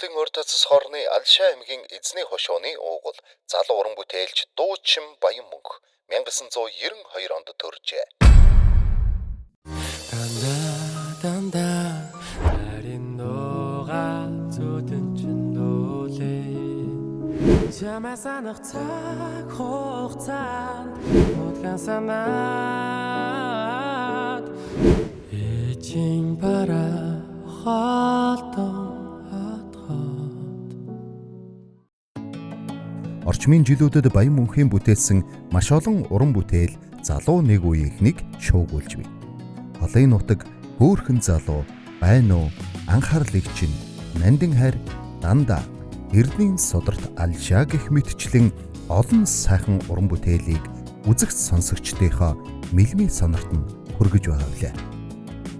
Монголын урд цас хорны Алшаа аймгийн эзний хошууны уугуул залуу уран бүтээлч Дуучин Баян мөнх 1992 онд төржээ. Чамасанах цаг хугацаанд модган санаад эчин бара хатан хатхат. Орчмын жилүүдэд Баян мөнхийн бүтээсэн маш олон уран бүтээл залуу нэг үеийнхнийг шуугуулж бий. Холын нутаг, хөөхөн залуу, байна уу, анхаарлыг чинь, нандин хайр, дандаа, эрдний содорт Алшаа гэх мэтчлэн олон сайхан уран бүтээлийг үзэгч сонсогчдынхоо мэлмий сонорт нь хүргэж байгаа билээ.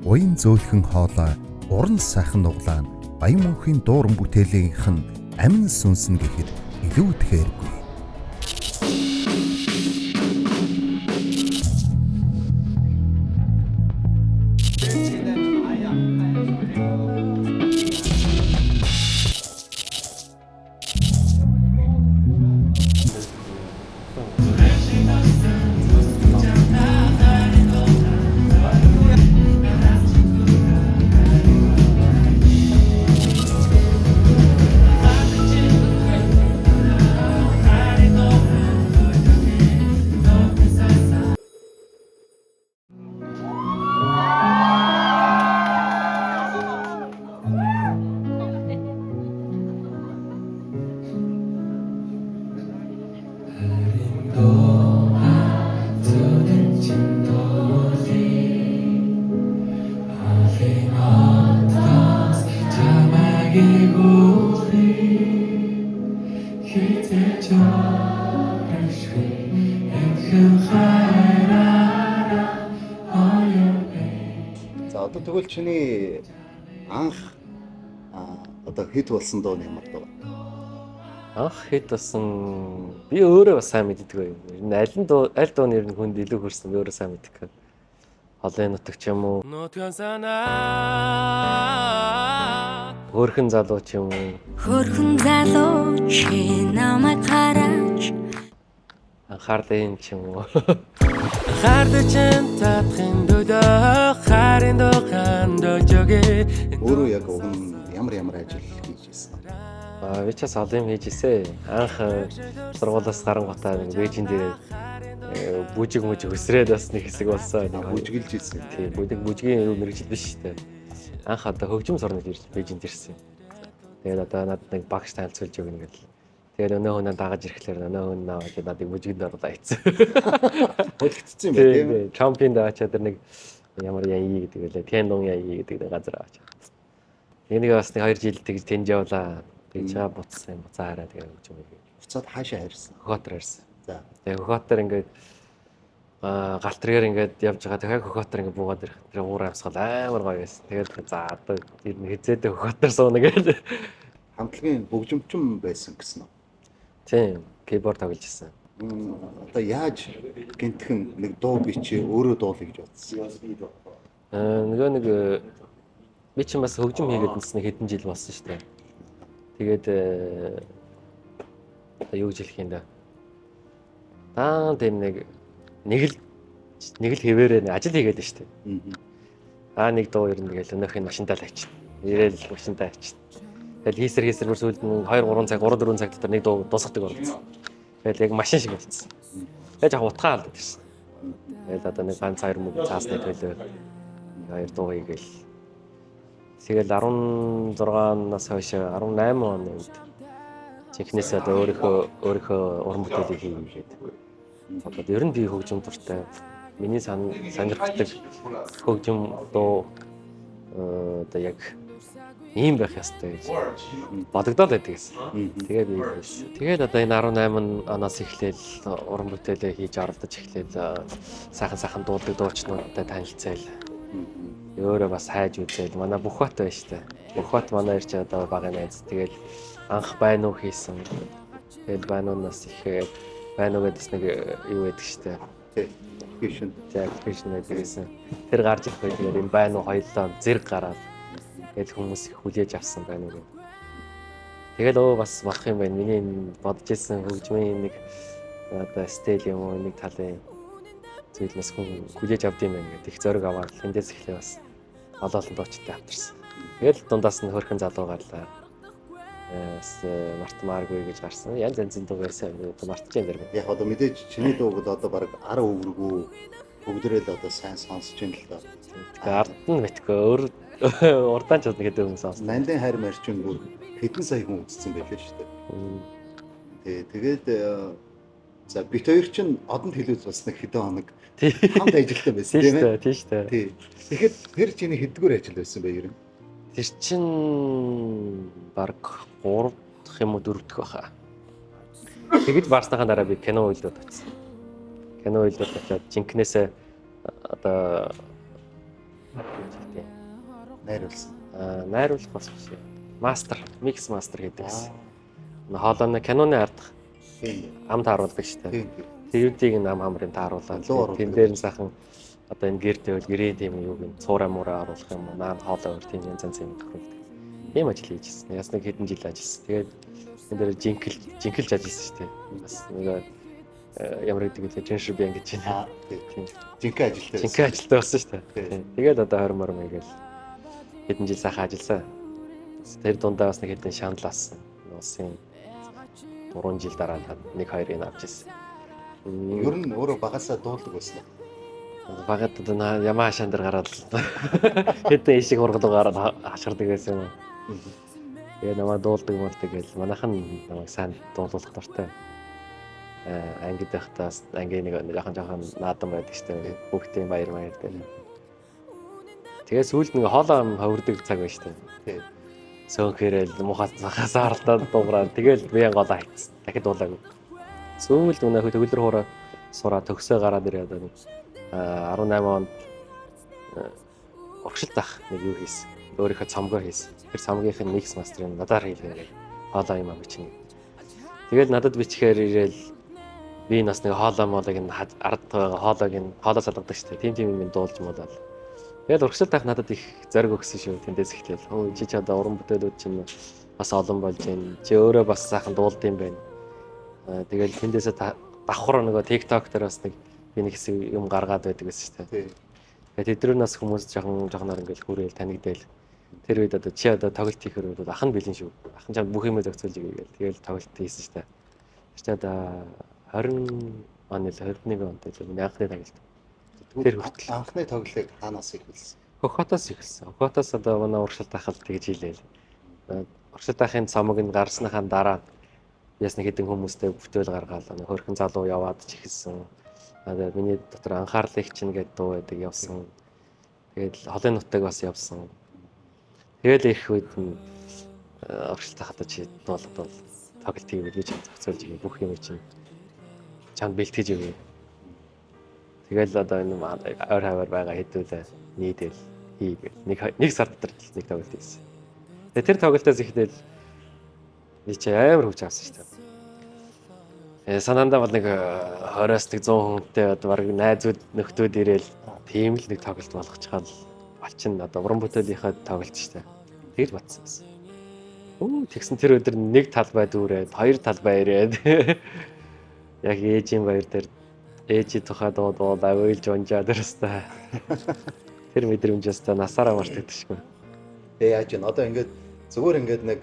Уян зөөлхөн хоолой, уран сайхан нуглаан Баян мөнхийн дуу уран бүтээлийнх нь амин сүнсэн гэхэд илүү итгээргүй. За одоо тэгвэл чиний анх одоо хит болсон дуу нь ямар дуу? Анх хэд болсон би өөрөө бас сайн мэддэг байв. Аль дууны ер нь хүнд илүү хүрсэн би өөрөө сайн мэддэг. Холын нутаг ч юм уу. Нутган санаа. Хөөхөн залуу ч юм уу. Хөөхөн залуу чи намайг хараач. Анхаарлын ч юм уу. Хардчин татхын дودоо харин дохан дожоге. Өөрөө яг уг нь ямар ажил хийж ирсэн? Би ч бас олон юм хийж ирсэн. Анх сургуулиас гарангуутаа нэг Бээжин дээр бүжиг өсрээд бас нэг хэсэг болсон. Бүжиглж ирсэн. Тийм, бүжгийн юу мэрэгжил биш шүү дээ. Анх одоо хөгжим сурнууд ирж Бээжинд ирсэн. Тэгээд одоо надад нэг багш танилцуулж өгнө гэл. Тэгээд өнөө хөнөө дагаж ирэхлээр өнөө хөнөө аваад надыг бүжигэд оруулаа хийцэн. Хөлтцсэн юм байна тийм үү? Чампионд очоод нэг ямар яи гэдэг үлээ. Тэндон яи гэдэг газар очоод. Энийг бас нэг 2 жил тэгж тэнд явлаа. Тэгж буцсан буцаараа тэгээд хөгжим хийгээ. Буцаад хаашаа харьсан? Хөхөтөр ирсэн. За. Тэгээд хөхөтөр ингээд галтрэгээр ингээд явж байгаа. Тэгээд хөхөтөр ингээд буугаад ирэх. Тэр уур амьсгал амар гоё байсан. Тэгээд за одоо ер нь хизээдээ хөхөтөр сууна гэж. Хамтлагийн хөгжимчин байсан гэсэн үү? Тийм, киборд тоглож ирсэн. Одоо яаж гинтхэн нэг дуу бичээ өөрөө дуулъя гэж бодсон? Нөгөө нэг би ч бас хөгжим хийгээд нэг хэдэн жил болсон шүү дээ. Тэгээд юу гэж хэлэх юм да. Тийм нэг л хэвээрээ ажил хийгээд байна шүү дээ. Нэг дуу ер нь тэгэл өнөөхний машинтаа л авчих. Ирээл машинтаа авчих. Тэгэл хийсэр бүр сүүлд нь 2-3 цаг 3-4 цаг дотор нэг дуу дуусгадаг болсон. Тэгэл яг машин шиг болсон. Тэгэж яг утгаа алдаад ирсэн. Тэгэл одоо нэг ганц 2 мөг цаасны төлөө 2 дуу хийгээл. Тэгэл 16-наас хойш 18 оны үед чихнээс одоо өөрийнхөө уран бүтээлийг хийгээд. Одоо ер нь би хөгжим дуртай. Миний сонирхдаг хөгжим дуу одоо яг ийм байх ёстой гэж бодогдоод байдаг гэсэн. Тэгээд би хэлсэн. Тэгээд одоо энэ 18 оноос эхлээл уран бүтээлээ хийж оролдож эхлээл сайхан дуулдаг дуучнуудтай танилцаал. Өөрөө бас хайж үзээл. Манай Бүхбат байна штэ. Бүхбат манай ирч одоо багын найз. Тэгээд анх байна уу хийсэн. Тэгээд байнуунаас ихээр байна уу гэдээс нэг юу байдаг штэ. Application. Application байсан. Тэр гарч ирэх үед энэ байна уу хоёлоо зэрэг гараад. Тэгээд хүмүүс их хүлээж авсан байна уу. Тэгэл бас болох юм байна. Миний бодож ирсэн хөгжмийн нэг одоо стил юм уу нэг талын зүйлээс хүн хүлээж авд юм байна гэдэг их зориг аваад эндээс эхлээ бас олоолон дуучтай хамтарсан. Тэгэл дундаас нь хөрхэн залуу гарлаа. Март Маргүй гэж гарсан. Янз янзын дуу ярьсан мартаж юм дэрэг. Яг одоо мэдээж чиний дууг одоо баг 10 өвөргөө бүгдээрээ л одоо сайн сонсож байна л да. Тэгээ ард нь мэдгүй өөр урдаан ч гэдэг юм сонсон. Нандин хайр марчин бүр хэдэн сая хүн үзсэн байлээ шүү дээ. Тэгээд за бит хоёр чинь одонд хэлүүц бас нэг хэдэн хоног хамт ажилладаг байсан тийм ээ. Тийм шүү дээ. Тий. Тэгэхэд тэр чиний хэддүгээр ажил байсан бэ ер нь? Тэр чин баг 3 дахь юм уу 4 дахь байхаа. Тэгэж барсныхаа дараа би кино үйлдэлд очсон. Кино үйлдэлд очиод жинкнээсээ одоо Найруулсан. найруулах бас биш. Мастер, микс мастер гэдэг гэсэн. Хоолойно киноны ардах Тийм. ам тааруулдаг шүү дээ. Тийм. Тэрүүдийг ам хамрын тааруулаад тэн дээр нь сайхан одоо энэ гэртэй гэрээ тийм юу гэн цуураа мураа оруулах юм уу наад хоолой өөр тийм янз янзын тохиолдол. Ийм ажил хийжсэн. Яс нэг хэдэн жил ажилласан. Тэгээд энэ дээр жинхэлж ажилласан шүү дээ. Бас нэг ямар гэдэг вэ? Жиншэр би ингэж байна. Тийм. Жинхэнэ ажилтай. Жинхэнэ ажилтай болсон шүү дээ. Тэгээд одоо 20 мөр мэгэл хэдэн жил сайхан ажилласан. Тэр дундаа бас нэг хэдэн шаналсан. Улсын 3 жил дараа нэг хоёрыг авч ирсэн. Ер нь өөрөө багасаа дуулдаг байсан. Багад одоо ямаа хашаан дээр гараад хэдэн ишиг ургал гараад хашгирдаг байсан юм. Тэгээ намаа дуулдаг болдог гэл манайхан намайг сайн дуулуулах дуртай. Ангид байхдаас ангийн нэг жоохон наадан байдаг штэ бүгдийн баяр гэдэг. Тэгээ сүүлд нэг хоолоо хавирдаг цаг байж штэ. Тий. Сөөнхөрэл мухаас захаас арлаад дуугараад тэгэл биеийн голоо хайцсан. Дахид дуулаагүй. Сүүлд өнөө төгөлдөр хуураа сураа төгсөө гараад ирээд 18 онд урагшилт ах нэг юу хийсэн. Өөрийнхөө цомгоо хийсэн. Тэр цомгийнхын микс мастерыг надаар хийлээ. Хоолоо юм аа бичнэ. Тэгэл надад бичгээр ирээл би нас нэг хоолоо моолыг ард байгаа хоолойг нь хоолоо салгадаг штэ. Тим юм дуулж муулаад. Тэгэл урагшилт ах надад их зориг өгсөн шүү. Тэндээс эхлээл. Өө чи одоо уран бүтээлүүд чинь бас олон болж байна. Чи өөрөө бас сайхан дуулд юм байна. Тэгэл тэндээсээ давхар нөгөө TikTok дээр бас нэг би нэг хэсэг юм гаргаад байдаг гэсэн шүү дээ. Тэгээд тэдрүүнээс хүмүүс жоохоноор ингээл хүрээл танигдэл. Тэр үед одоо чи одоо тоглолт хийхээр ах нь бэлэн шүү. Ах нь чам бүх юмээ зохицуулж игээл. Тэгэл тоглолт хийсэн шүү дээ. Тэр чинь одоо 20 оны 21 онд л анхны тоглолт. Тэр хүртэл Анхны тоглолтыг хаанаас эхэлсэн? Хохотоос эхэлсэн. Хохотоос одоо манай урагшилт ахал тэгж хийлээ. Урагшилт ахын цомог нь гарсныхаа дараа яс нэг хэдэн хүмүүстэй бүтээл гаргаад хөрхэн залуу яваад ч ихсэн. Одоо миний дотор анхаарлыг чинь гэдэг дуу байдаг явсан. Тэгээд холын нутаг бас явсан. Тэгэл их үед нь урагшилт ахад чи дуулаад бол тоглолт хийгээд би ч зохицуулж игээ бүх юм чинь чамд бэлтгэж өгье. Тэгэл одоо энэ ойр хавар байгаа хэдүүлээ нийтэл хийгээл нэг сар дотор нэг тоглолт хийсэн. Тэгээ тэр тоглолтоос ихтэл би чи амар хүч авсан шүү дээ. Санаандаа бол нэг 20-аас нэг 100 хүнтэй одоо баг найзууд нөхдүүд ирээл тийм л нэг тоглолт болгочихвол болчин одоо уран бүтээлийнхээ тоглолт шүү дээ. Тэгж батсан байсан. Тэгсэн тэр өдөр нэг талбай дүүрээд хоёр талбай ирээд яг ээжийн баяр дээр ээжи тухай дуудаад ойлж унжаад ирсэн. Тэр мэдрэмжээс та насаараа мартагдчихгүй. Тэгээ яаж вэ? Одоо ингээд зүгээр ингээд нэг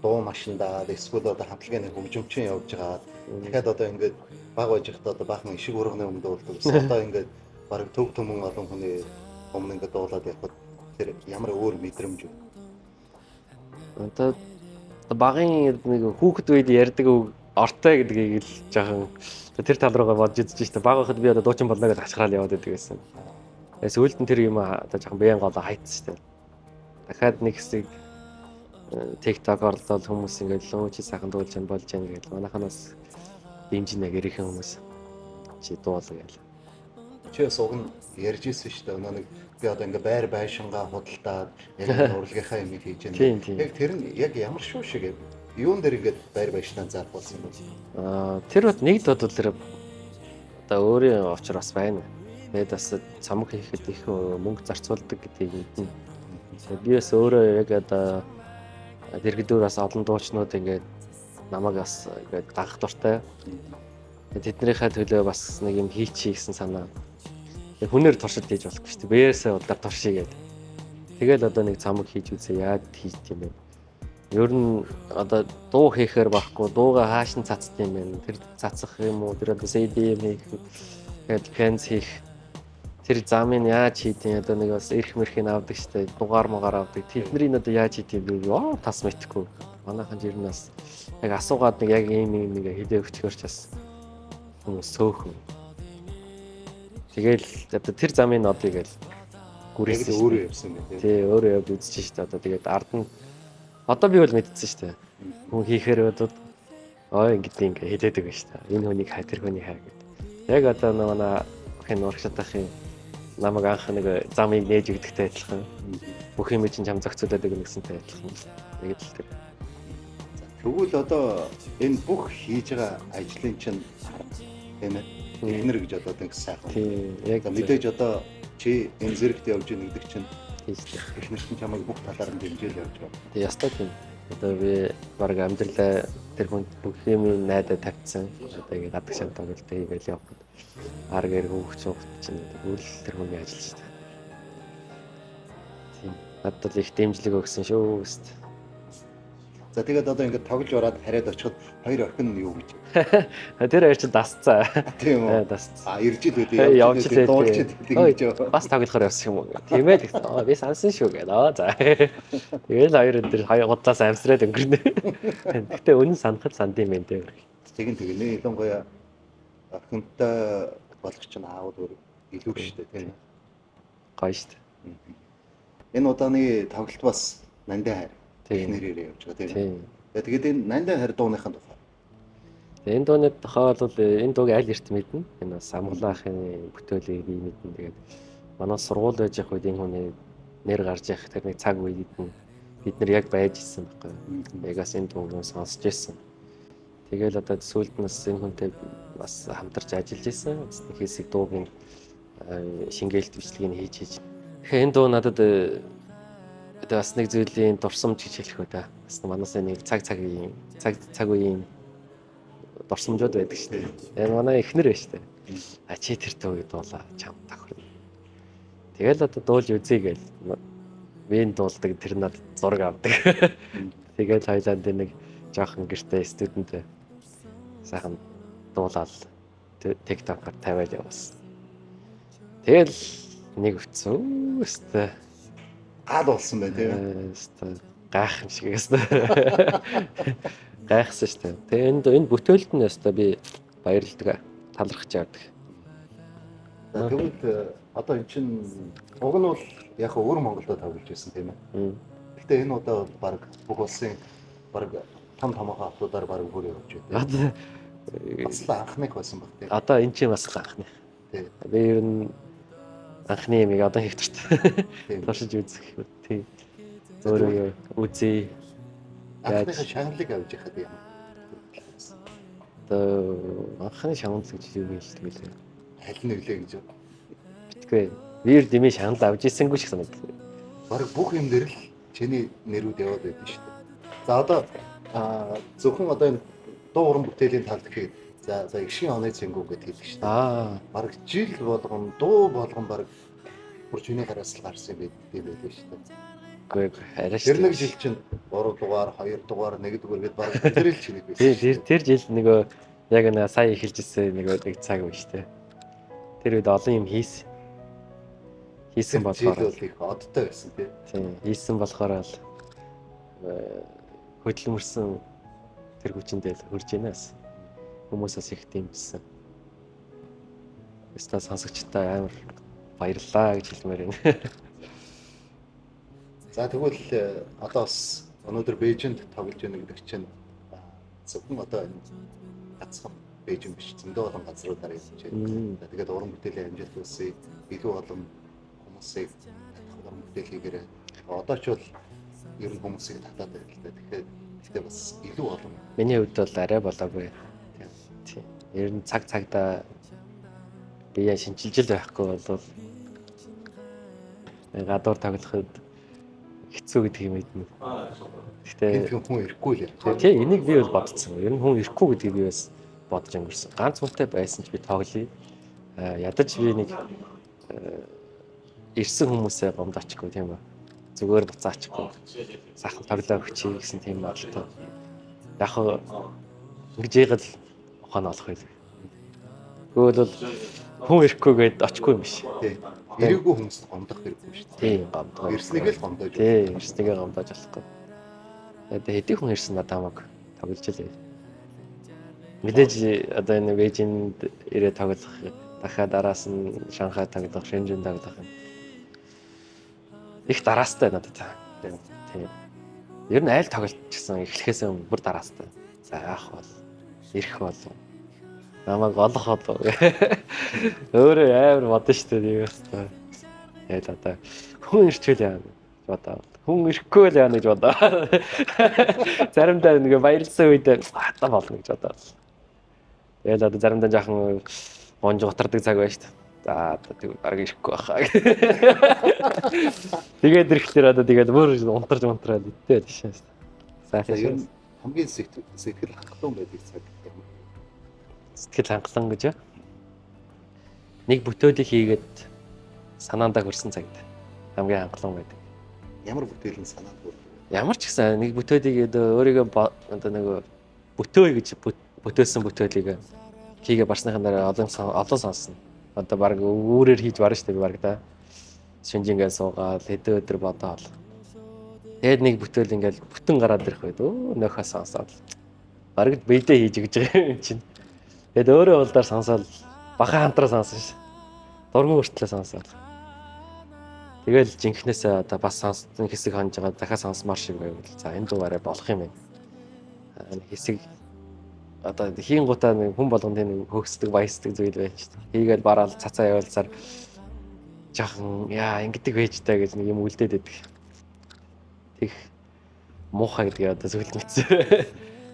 дуу машиндаа эсвэл одоо хамтлагийн хөгжимчин явж байгаа. Дахиад одоо ингээд баг байж хата одоо баахан ишиг урганы өмнө дуулдаг гэсэн. Одоо ингээд бараг төв төмөн олон хүний өмнө ингээд дуулаад явхад тэр ямар өөр мэдрэмж вэ? Одоо багын нэг хүүхэд үед ярьдаг үг ортой гэдгийг л жоохон тэр тал руугаа бодж үзэж штэ. Баг байхад би одоо дуучин болно гэж хашгираад яваад байдаг гэсэн. Сүүлд нь тэр юм одоо жоохон биеийн голоо хайцсан штэ. Дахиад нэг хэсэг TikTok орлол хүмүүс ингээд лөө чи сайхан дуулж байна болж байна гэж манайханаас дэмжинэ гэрийнхэн хүмүүс чи дуул гээл. Чи суг нь ярьж ирсэн шүү дээ. Өнөө нэг би одоо ингээ байр байшингаа худалдаад яг урлагийнхаа юм хийж байна. Яг тэр нь яг ямар шүү шиг юун дээр ингээд байр байшнаа зарбуулсан юм бэ? Тэр бод нэг дод тэр одоо өөрийн очор бас байна. Тэгээд бас цамг хийхэд их мөнгө зарцуулдаг гэдгийг мэднэ. Би бас өөрөө яг одоо дэргэдүүр бас олон дуучнууд ингээд намайг бас ингээд дагах дуртай. Тэднийхээ төлөө бас нэг юм хийчихье гэсэн санаа. Хүнээр туршид хийж болохгүй шүү дээ. Бээрсээ удаа туршия гэдэг. Тэгэл одоо нэг цамаг хийж үзээ яаж хийж тийм бэ? Ер нь одоо дуу хийхээр байхгүй, дууга хааш нь цацд юм бэ? Тэр цацах юм уу? Тэр одоо CDM хийх, тэгээд фэнс хийх. Тэр замын яаж хийдیں۔ Одоо нэг бас эрх мэрхийн авдаг штэ. Дугаар магаар авдаг. Тэдний одоо яаж хийдیں бэ? Йоо тас мэдхгүй. Манайхан жир нь бас яг асуугаад нэг яг ийм нэг хилээ өчгөрч бас хүмүүс сөөхөн. Тэгэл одоо тэр замын нодыг л яг өөрөө явсан гэдэг. Тий, өөрөө явж үзчихэж штэ. Одоо тэгээд ард нь одоо би бол мэдчихсэн штэ. Хүн хийхээр бодод ингэ хэлээд байгаа штэ. Энэ хүнийг хай, тэр хүнийг хай гэдэг. Яг одоо манай хэн урагшаатахын намайг анх нэг замыг нээж өгдөгтэй адилхан. Бүх юм чинь чам зохицуулаад өгнө гэсэнтэй адилхан. Тэгээд л тэр. Тэгвэл одоо энэ бүх хийж байгаа ажлын чинь тийм ээ. Эхнэр гэж одоо нэг сайхан. Тий, яг мэдээж одоо чи энэ зэрэгт явж байгаа гэдэг чинь хийжтэй. эхнэр чинь чамайг бүх талаар нь дэмжээл явж байгаа. Тий, ястаа тийм. Одоо би баг амьдралаа тэр хүн бүх юм найдаа тавьчихсан. Одоо ингэ гадаг шантаа гэлтэй хийгээл явах. Арга эрг хөөгч ухт чинь үл тэр хүний ажил шүү дээ. Тийм. Надад их дэмжлэг өгсөн шүү өст. За тэгээд одоо ингээд тоглож ороод хараад очиход хоёр охин юу гэж. Тэр хоёр чинь дасцаа. Тийм үү. Дасцаа. Ирж ил үү. Явж илээ. Дуулж илээ. Бас тоглохоор явсан юм уу? Тийм ээ гэсэн. Би сансан шүү гэдэг. За. Тэгэл хоёр өдөр гудлаас амсраад өнгөрнө. Гэтэ үнэн санахад санд юм байна дээ. Тэгнэ ялангуяа охинтой болох чинь аауд илүү шүү дээ тийм. Гоё шүү дээ. Энэ удааны тоглолт бас нандин хайр. Тийм. Нэрээр явж байгаа тийм. Тийм. Тэгээд энэ нандин хайр дууныхын тухай. Энэ дууны тухай бол энэ дууг аль эрт мэднэ. Энэ бас амглаахын бүтээлийг би мэднэ. Тэгээд манай сургууль байж явах үед энэ хүний нэр гарч явах тэр нэг цаг үед бид нар яг байж исэн байхгүй. Ягаас энэ дууг сонсч ирсэн. Тэгэл одоо сүүлд нь энэ хүнтэй бас хамтарч ажиллаж исэн. Хэсэг дуугийн шингээлт бичлэгийг хийж. Тэгэхээр энэ дуу надад бас нэг зүйлийн дурсамж гэж хэлэх үү та. Бас манайсаа нэг цаг үеийн дурсамжууд байдаг шүү дээ. Энэ манай эхнэр байж тээ. Чи тэр дууг дуулаа чам тохирно. Тэгэл одоо дуулж үзье гээл. Би энэ дуулдаг тэр надад зураг авдаг. Тэгэл хоёлаа нэг жоохон гэртээ студенттэй сайхан дуулаад TikTok-аар тавиад явуулсан. Тэгэл нэг өцөө өстэй Гал болсон бай тийм. Өстэй гайхам шиг өстэй. Гайхсан шүү дээ. Тэгээ энэ бүтээлд нь өстэй би баярлалдаг. Талархаж явдаг. Тэгвэл одоо эн чинь уг нь бол яг өөр Монголд тоглож байсан тийм ээ. Гэтэ энэ удаа бол баг бүх улсын баг том автобусаар баг бүр явж байна. Бас л анхных байсан баг тийм. Одоо эн чинь бас анхных. Тийм. Би ер нь анхны ямиг одоо хийх туртай. Туршиж үзэх тийм. Өөрөө үзье. Анхныхаа шагналыг авч яхад юм. Анхны шагнал гэж юу хэлдэг вэ? Аль нь үлээ гэж. Битгүй. Вир дими шагнал авч ирсэнгүй шиг санагдав. Бараг бүх юм дээр л чиний нэрүүд яваад байдаг шүү дээ. За одоо зөвхөн одоо энэ дуу уран бүтээлийн талд гэхэд за игшийн оны цэнгүү гэдэг хэлдэг шүү дээ. Бараг жил болгон дуу болгон бараг бүр чиний гараас л гарсан юм байдаг шүү дээ. Үгүй арай Тэр нэг жил чинь 3 дугаар, 2 дугаар, 1 дугаар гэдээ бараг тэр л чиний байсан. Тэр жил нөгөө яг нэг сая эхэлж ирсэн нэг цаг байна шүү дээ. Тэр үед олон юм хийсэн болохоор их одтой байсан тийм. Хийсэн болохоор л хөдөлмөрсөн тэр хүчиндээ л хуржийнээс хүмүүсээс их дэмжсэн. Өстө сонсогчтой амар баярлалаа гэж хэлмээр байна. За тэгвэл одоо бас өнөөдөр Бээжинд тоглож байна гэдэг чинь зөвхөн одоо энэ гацхан Бээжин биш зөндөө олон газруудаар явж байна. Тэгээд уран бүтээлийн амжилт үлсээ илүү олон хүмүүсийг татах уран бүтээл хийгээрээ одоо ч бол ер нь хүмүүсийг татаад байна л да. Тэгэхээр бас илүү олон. Миний хувьд бол арай болоогүй. Тийм. Ер нь цагтаа бие шинжилж байхгүй бол гадуур тоглоход хэцүү гэдэг юм мэднэ. Гэхдээ Гинтгэн хүн ирэхгүй л яа. тий энийг би бол бодсон. Ер нь хүн ирэхгүй гэдгийг би бас бодож өнгөрсөн. Ганц хүнтэй байсан ч би тоглоё. Ядаж би нэг ирсэн хүмүүсээ гомдоочихгүй тийм үү. Зүгээр буцаачихгүй. Сахан тоглоо өгчий гэсэн тийм бодолтой. Яг хөө ингэж ягал ухаан олох байлгүй. Тэгвэл бол хүн ирэхгүй гээд очихгүй юм биш. Тий. Ирээгүй хүмүүст гомдох хэрэггүй шүү дээ. Тийм гомдгоо. Ирснийг л гомдоож. Тийм ирснийг гомдоож болохгүй. Тэгээд хэдий хүн ирсэн надад хамаг тоглож илээ. Мэдээж одоо энэ Бээжинд ирээ тоглох дахиад араас нь Шанхай тоглох, Шэньчжэн тоглох юм. Их дараастай надад. Тийм. Ер нь айл тоглолт гэсэн эхлэхээс өмнө бүр дараастай. За яах бол ирэх бол намайг олох болов. Өөрөө амар бодсон шүү дээ нэг баста. Яа одоо хүн ирчихвэл яа бодоо. Хүн ирэхгүй л яа гэж бодоо. Заримдаа нэг баярлсан үед хата болно гэж бодоо. Тэгэл одоо заримдаа жоохон гонж готардаг цаг байна шүү дээ. За одоо тэг баг ирэхгүй байхаа. Тэгээд ирэхлээр одоо тэгээд бүр унтарч унтраад идтэй тийш. Ер нь хамгийн сэтгэл хангалуун байдаг цаг. Сэтгэл хангалуун гэж. Нэг бүтээлийг хийгээд санаандаа хөрсөн цагт хамгийн хангалуун байдаг. Ямар бүтээл нь санаанд хүрэх вэ? Ямар ч гэсэн нэг бүтээлийг өөрийгөө одоо нэг бүтөө гэж бүтээсэн бүтээлийг хийгээ барсныхан дараа олон сонсно. Одоо баг өөрөөр хийж барна шүү дээ баг да. Шинжингээ суугаад хэдэн өдөр бодоод. Тэгээд нэг бүтээл ингээл бүтэн гараад ирэх байд. Нөхөө сонсоод. Бараг бийдээ хийж өгч байгаа юм чинь. Тэгээд өөрөө улдаар сонсоод бахан хамтраа сонсон ш. Дургуун хүртлээ сонсоод. Тэгэл жинхнээсээ одоо бас сонссон хэсэг хонж байгаа дахиад сонсмаар шиг байвал за энэ дугаараа болох юм байна. Хэсэг одоо хийн гутаа нэг хүн болгонд нэг хөөсдөг баясдаг зүйл байж шүү дээ. Хийгээл бараал цацаа явуулсаар жоохон яа ингэдэг байж таа гэж нэг юм үлдээд байдаг. Тэг муухай гэдэг одоо зөвлөж мэдсэн.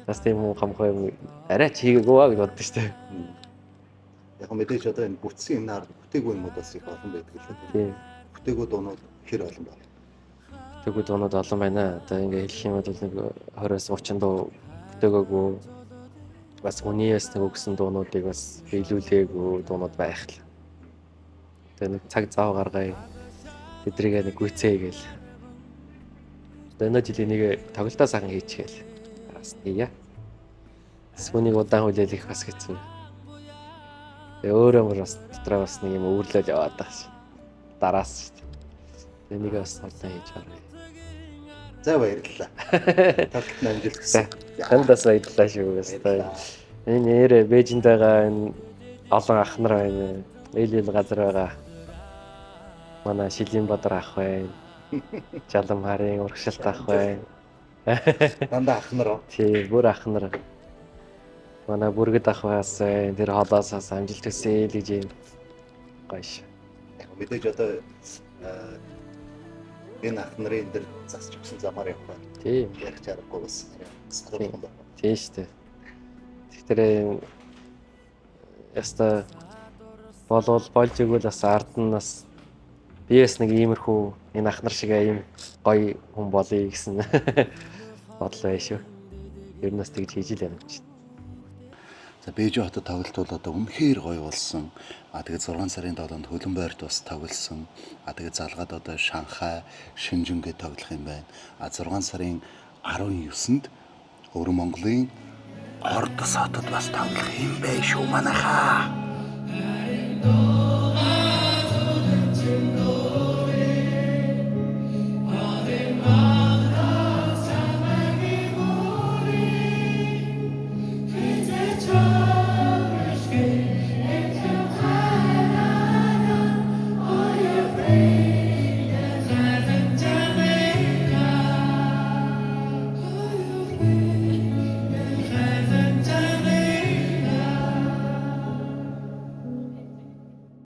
Бас тийм муухай юм арай ч хийгээгүй аа гэж боддоо шүү дээ. Яг мэдээж одоо энэ бүтсэн юмнаар бүтээгүй юмуд бас их олон байдаг л дээ. Тийм. Бүтээгүй дуунууд хэр олон байна. Бүтээгүй дуунууд олон байна. Одоо ингээ хэлэх юм бол нэг 20-с 30 дуу бүтээгөөгүй бас үнийээс нэг өгсөн дуунуудыг бас биелүүлээгүй дуунууд байх л. Тэгээ нэг цаг зав гаргая. Тэдрийг нэг гүйцээ гээл. Энэ жилийн нэг тоглолтоо сайхан хийчихгээл. Араас тийя. Сүнийг удаан хүлээлгэх бас хэцүү. Тэгээ өөрөө бас дотроо бас нэг юм өвөрлөөл яваад байгаа ш. Дараас ш. Энийг бас хурдан хийж байгаа. За баярлалаа. Тавт амжилт хүсье. Хандас баярлалаа шүү өстой. Энэ нэрэ Бээжинд байгаа энэ олон ах нар байна. Ил газар байгаа. Манай Шилийн Бадар ах байна. Жалам харын урагшилт ах байна. Дандаа ах нар. Тий, бүр ах нар. Манай бүргэд ах бас тэр холоосоос амжилт хүсье л гэж юм. Гайш. Яг мэдээж одоо энэ ах нарын дээр засч өгсөн замаар явах байна. Тийм. Яг чарахгүй бас саралхан байна. Тийм шүү дээ. Тэгэхээр яста болвол болж игэл бас ард нь бас биес нэг иймэрхүү энэ ах нар шиг ийм гоё хүн болъё гэсэн бодол байна шүү. Ер нь бас тэгж хийж л юм чинь. За Бээжин хотод тоглолт бол одоо үнэхээр гоё болсон. Тэгээд 6 сарын 7-нд Хөлбөмбөөрт бас тоглосон. Тэгээд залгаад одоо Шанхай, Шэньчжэнгээ тоглох юм байна. 6 сарын 19-нд Өвөр Монголын Ордос хотод бас тоглох юм байна шүү манайхаа.